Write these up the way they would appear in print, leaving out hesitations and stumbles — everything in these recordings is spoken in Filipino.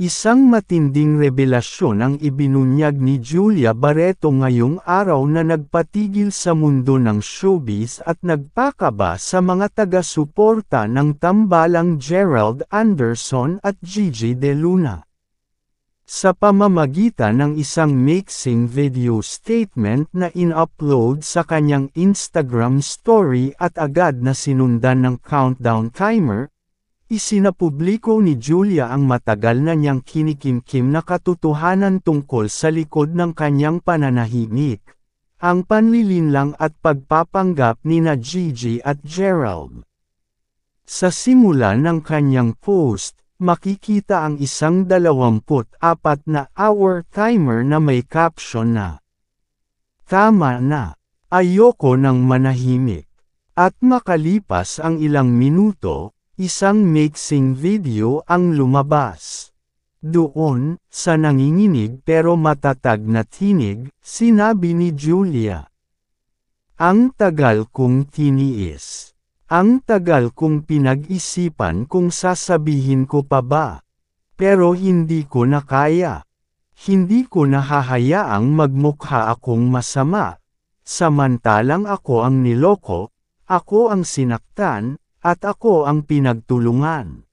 Isang matinding revelasyon ang ibinunyag ni Julia Barreto ngayong araw na nagpatigil sa mundo ng showbiz at nagpakaba sa mga taga-suporta ng tambalang Gerald Anderson at Gigi De Luna. Sa pamamagitan ng isang mixing video statement na in-upload sa kanyang Instagram story at agad na sinundan ng countdown timer, isinapubliko ni Julia ang matagal na niyang kinikimkim na katotohanan tungkol sa likod ng kanyang pananahimik, ang panlilinlang at pagpapanggap nina Gigi at Gerald. Sa simula ng kanyang post, makikita ang isang 24 na hour timer na may caption na, "Tama na, ayoko nang manahimik." At makalipas ang ilang minuto, isang mixing video ang lumabas. Doon, sa nanginginig pero matatag na tinig, sinabi ni Julia, "Ang tagal kong tiniis. Ang tagal kong pinag-isipan kung sasabihin ko pa ba. Pero hindi ko na kaya. Hindi ko nahahayaang magmukha akong masama. Samantalang ako ang niloko, ako ang sinaktan, at ako ang pinagtulungan."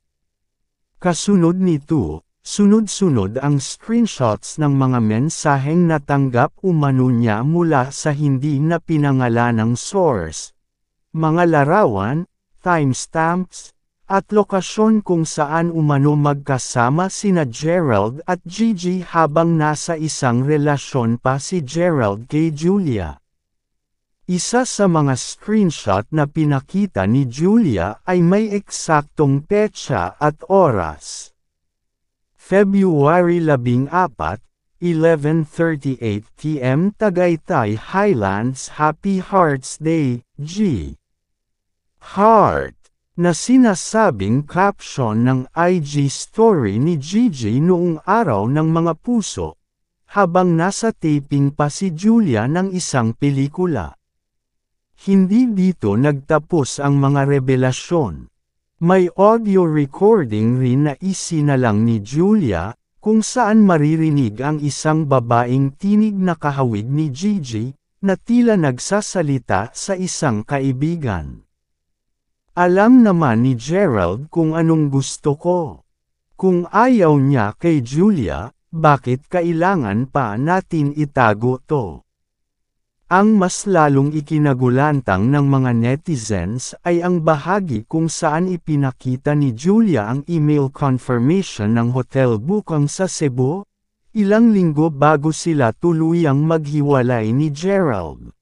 Kasunod nito, sunod-sunod ang screenshots ng mga mensaheng natanggap umano niya mula sa hindi na pinangalanang source, mga larawan, timestamps, at lokasyon kung saan umano magkasama sina Gerald at Gigi habang nasa isang relasyon pa si Gerald kay Julia. Isa sa mga screenshot na pinakita ni Julia ay may eksaktong petsa at oras. February 14, 11:38 p.m. Tagaytay Highlands. Happy Hearts Day, G. Heart, na sinasabing caption ng IG story ni Gigi noong araw ng mga puso, habang nasa taping pa si Julia ng isang pelikula. Hindi dito nagtapos ang mga revelasyon. May audio recording rin na isinalang ni Julia, kung saan maririnig ang isang babaeng tinig na kahawig ni Gigi, na tila nagsasalita sa isang kaibigan. "Alam naman ni Gerald kung anong gusto ko. Kung ayaw niya kay Julia, bakit kailangan pa natin itago to?" Ang mas lalong ikinagulantang ng mga netizens ay ang bahagi kung saan ipinakita ni Julia ang email confirmation ng hotel booking sa Cebu, ilang linggo bago sila tuluyang maghiwalay ni Gerald.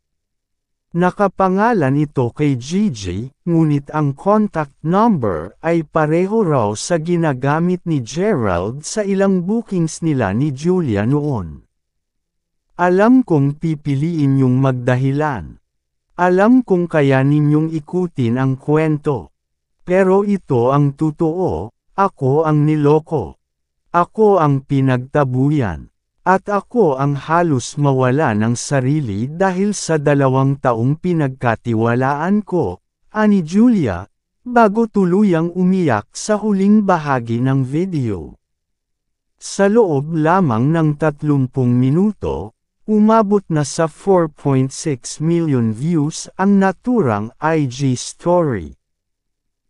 Nakapangalan ito kay Gigi, ngunit ang contact number ay pareho raw sa ginagamit ni Gerald sa ilang bookings nila ni Julia noon. "Alam kong pipiliin niyong magdahilan. Alam kong kaya ninyong ikutin ang kwento. Pero ito ang totoo, ako ang niloko. Ako ang pinagtabuyan. At ako ang halos mawala ng sarili dahil sa 2 taong pinagkatiwalaan ko," ani Julia, bago tuluyang umiyak sa huling bahagi ng video. Sa loob lamang ng 30 minuto, umabot na sa 4.6 million views ang naturang IG story.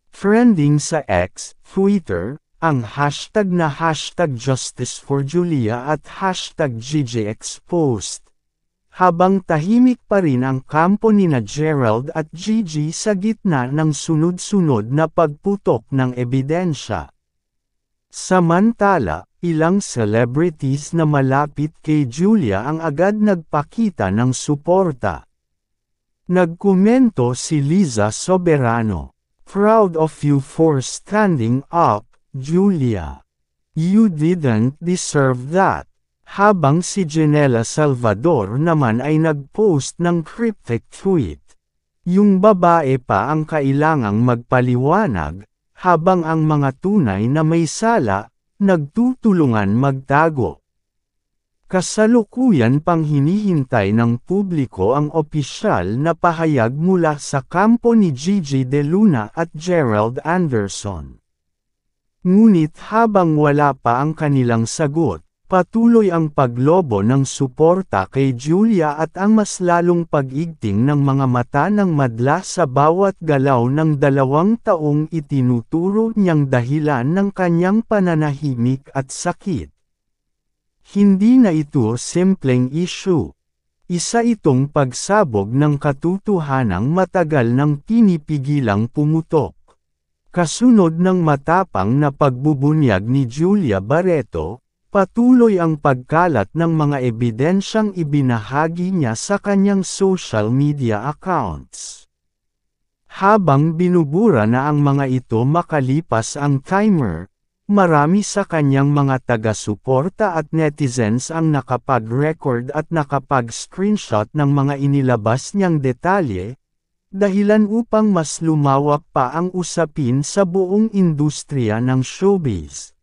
Trending sa X, Twitter, ang hashtag na #JusticeForJulia at #GigiExposed. Habang tahimik pa rin ang kampo nina Gerald at Gigi sa gitna ng sunod-sunod na pagputok ng ebidensya. Samantala, ilang celebrities na malapit kay Julia ang agad nagpakita ng suporta. Nagkomento si Liza Soberano, "Proud of you for standing up, Julia. You didn't deserve that." Habang si Janela Salvador naman ay nag-post ng cryptic tweet. Yung babae pa ang kailangang magpaliwanag, habang ang mga tunay na may sala, nagtutulungan magtago. Kasalukuyan pang hinihintay ng publiko ang opisyal na pahayag mula sa kampo ni Gigi De Luna at Gerald Anderson. Ngunit habang wala pa ang kanilang sagot, patuloy ang paglobo ng suporta kay Julia at ang mas lalong pag-igting ng mga mata ng madla sa bawat galaw ng 2 taong itinuturo niyang dahilan ng kanyang pananahimik at sakit. Hindi na ito simpleng issue. Isa itong pagsabog ng katotohanang matagal nang pinipigilang pumutok. Kasunod ng matapang na pagbubunyag ni Julia Barreto, patuloy ang pagkalat ng mga ebidensyang ibinahagi niya sa kanyang social media accounts. Habang binubura na ang mga ito makalipas ang timer, marami sa kanyang mga taga-suporta at netizens ang nakapag-record at nakapag-screenshot ng mga inilabas niyang detalye, dahilan upang mas lumawak pa ang usapin sa buong industriya ng showbiz.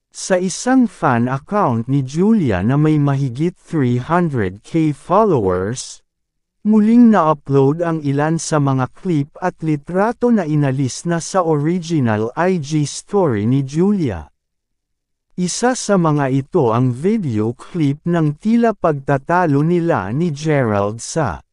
Sa isang fan account ni Julia na may mahigit 300k followers, muling na-upload ang ilan sa mga clip at litrato na inalis na sa original IG story ni Julia. Isa sa mga ito ang video clip ng tila pagtatalo nila ni Gerald sa